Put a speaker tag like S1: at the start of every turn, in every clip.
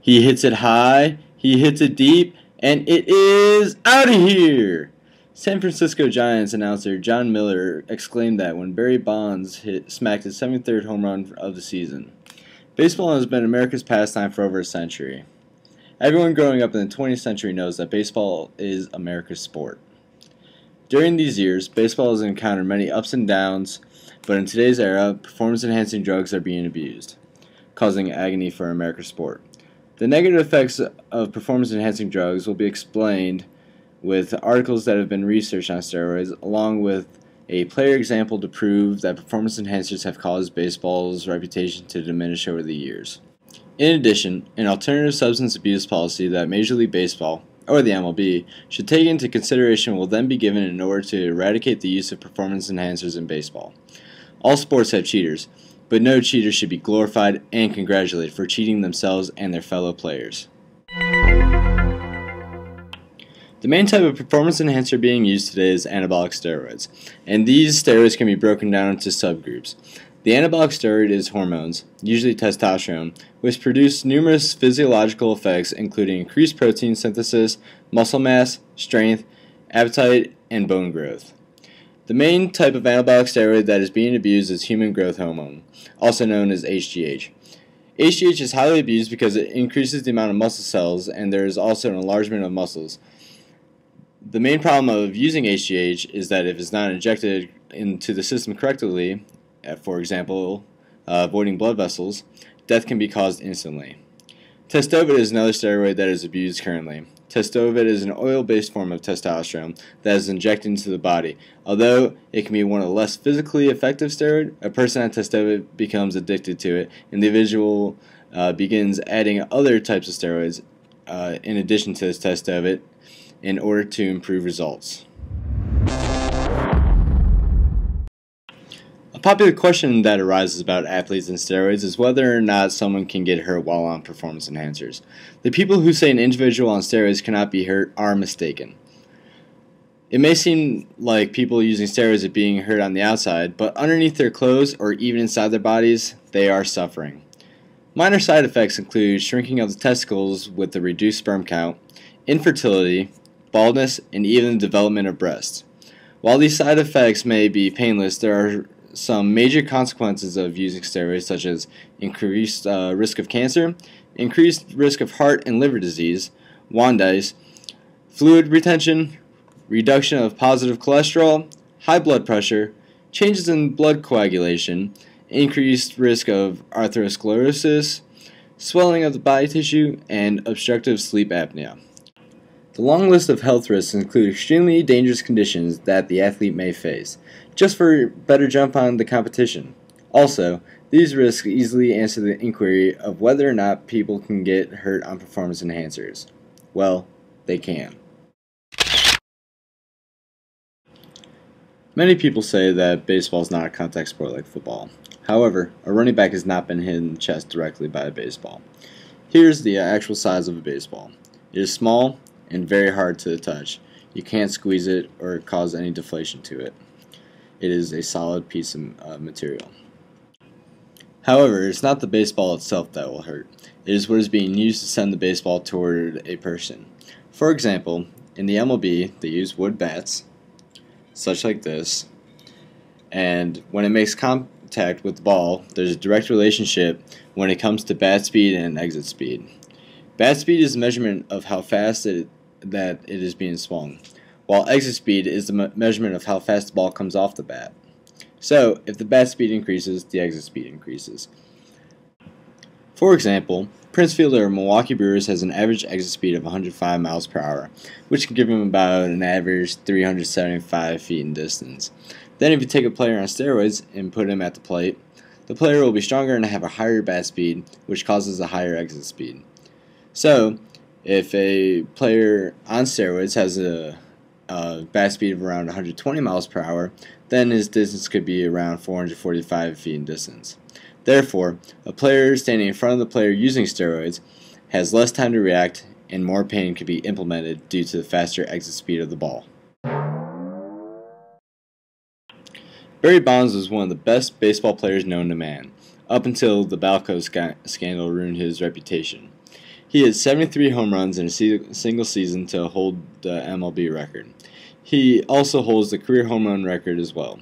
S1: He hits it high, he hits it deep, and it is out of here! San Francisco Giants announcer John Miller exclaimed that when Barry Bonds smacked his 73rd home run of the season. Baseball has been America's pastime for over a century. Everyone growing up in the 20th century knows that baseball is America's sport. During these years, baseball has encountered many ups and downs, but in today's era, performance-enhancing drugs are being abused, causing agony for America's sport. The negative effects of performance-enhancing drugs will be explained with articles that have been researched on steroids, along with a player example to prove that performance enhancers have caused baseball's reputation to diminish over the years. In addition, an alternative substance abuse policy that Major League Baseball, or the MLB, should take into consideration will then be given in order to eradicate the use of performance enhancers in baseball. All sports have cheaters, but no cheater should be glorified and congratulated for cheating themselves and their fellow players. The main type of performance enhancer being used today is anabolic steroids, and these steroids can be broken down into subgroups. The anabolic steroid is hormones, usually testosterone, which produce numerous physiological effects including increased protein synthesis, muscle mass, strength, appetite, and bone growth. The main type of anabolic steroid that is being abused is human growth hormone, also known as HGH. HGH is highly abused because it increases the amount of muscle cells and there is also an enlargement of muscles. The main problem of using HGH is that if it's not injected into the system correctly, for example, avoiding blood vessels, death can be caused instantly. Testovet is another steroid that is abused currently. Testovet is an oil-based form of testosterone that is injected into the body. Although it can be one of the less physically effective steroids, a person on testovet becomes addicted to it, and the individual begins adding other types of steroids in addition to this testovet in order to improve results. A popular question that arises about athletes and steroids is whether or not someone can get hurt while on performance enhancers. The people who say an individual on steroids cannot be hurt are mistaken. It may seem like people using steroids are being hurt on the outside, but underneath their clothes or even inside their bodies, they are suffering. Minor side effects include shrinking of the testicles with the reduced sperm count, infertility, baldness, and even the development of breasts. While these side effects may be painless, there are some major consequences of using steroids, such as increased risk of cancer, increased risk of heart and liver disease, jaundice, fluid retention, reduction of positive cholesterol, high blood pressure, changes in blood coagulation, increased risk of atherosclerosis, swelling of the body tissue, and obstructive sleep apnea. The long list of health risks include extremely dangerous conditions that the athlete may face, just for a better jump on the competition. Also, these risks easily answer the inquiry of whether or not people can get hurt on performance enhancers. Well, they can. Many people say that baseball is not a contact sport like football. However, a running back has not been hit in the chest directly by a baseball. Here's the actual size of a baseball. It is small and very hard to touch. You can't squeeze it or cause any deflation to it. It is a solid piece of material. However, it's not the baseball itself that will hurt. It is what is being used to send the baseball toward a person. For example, in the MLB, they use wood bats, such like this, and when it makes contact with the ball, there's a direct relationship when it comes to bat speed and exit speed. Bat speed is a measurement of how fast it is being swung, while exit speed is the measurement of how fast the ball comes off the bat. So, if the bat speed increases, the exit speed increases. For example, Prince Fielder of Milwaukee Brewers has an average exit speed of 105 miles per hour, which can give him about an average 375 feet in distance. Then if you take a player on steroids and put him at the plate, the player will be stronger and have a higher bat speed, which causes a higher exit speed. So, if a player on steroids has a bat speed of around 120 miles per hour, then his distance could be around 445 feet in distance. Therefore, a player standing in front of the player using steroids has less time to react and more pain could be implemented due to the faster exit speed of the ball. Barry Bonds was one of the best baseball players known to man, up until the Balco scandal ruined his reputation. He had 73 home runs in a single season to hold the MLB record. He also holds the career home run record as well.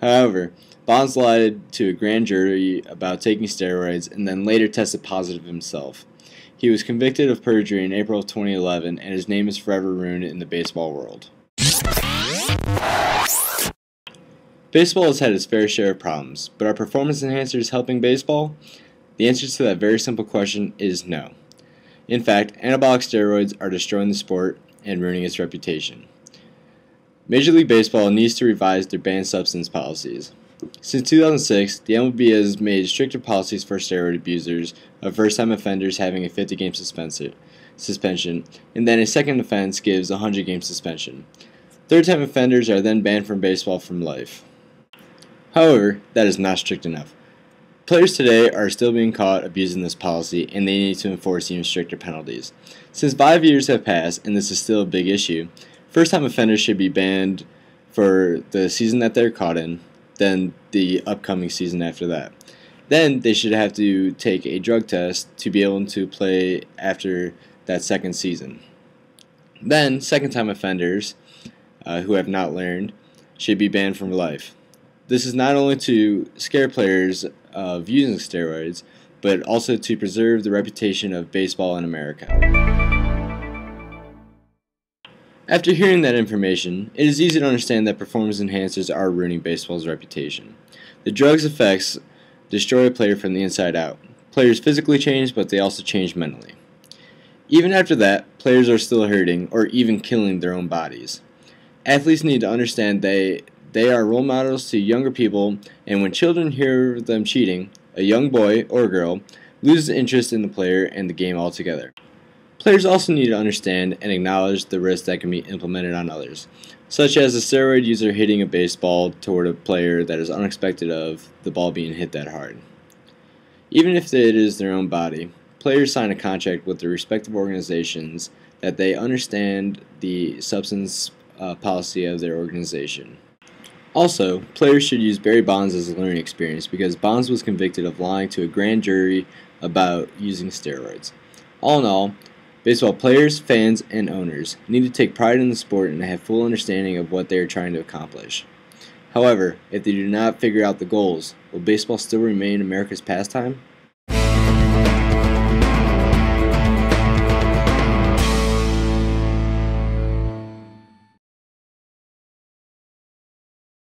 S1: However, Bonds lied to a grand jury about taking steroids and then later tested positive himself. He was convicted of perjury in April of 2011, and his name is forever ruined in the baseball world. Baseball has had its fair share of problems, but are performance enhancers helping baseball? The answer to that very simple question is no. In fact, anabolic steroids are destroying the sport and ruining its reputation. Major League Baseball needs to revise their banned substance policies. Since 2006, the MLB has made stricter policies for steroid abusers, of first-time offenders having a 50-game suspension, and then a second offense gives a 100-game suspension. Third-time offenders are then banned from baseball for life. However, that is not strict enough. Players today are still being caught abusing this policy, and they need to enforce even stricter penalties. Since 5 years have passed, and this is still a big issue, first-time offenders should be banned for the season that they're caught in, then the upcoming season after that. Then they should have to take a drug test to be able to play after that second season. Then, second-time offenders who have not learned should be banned for life. This is not only to scare players of using steroids, but also to preserve the reputation of baseball in America. After hearing that information, it is easy to understand that performance enhancers are ruining baseball's reputation. The drug's effects destroy a player from the inside out. Players physically change, but they also change mentally. Even after that, players are still hurting or even killing their own bodies. Athletes need to understand they are role models to younger people, and when children hear them cheating, a young boy or girl loses interest in the player and the game altogether. Players also need to understand and acknowledge the risks that can be implemented on others, such as a steroid user hitting a baseball toward a player that is unexpected of the ball being hit that hard. Even if it is their own body, players sign a contract with their respective organizations that they understand the substance policy of their organization. Also, players should use Barry Bonds as a learning experience because Bonds was convicted of lying to a grand jury about using steroids. All in all, baseball players, fans, and owners need to take pride in the sport and have full understanding of what they are trying to accomplish. However, if they do not figure out the goals, will baseball still remain America's pastime?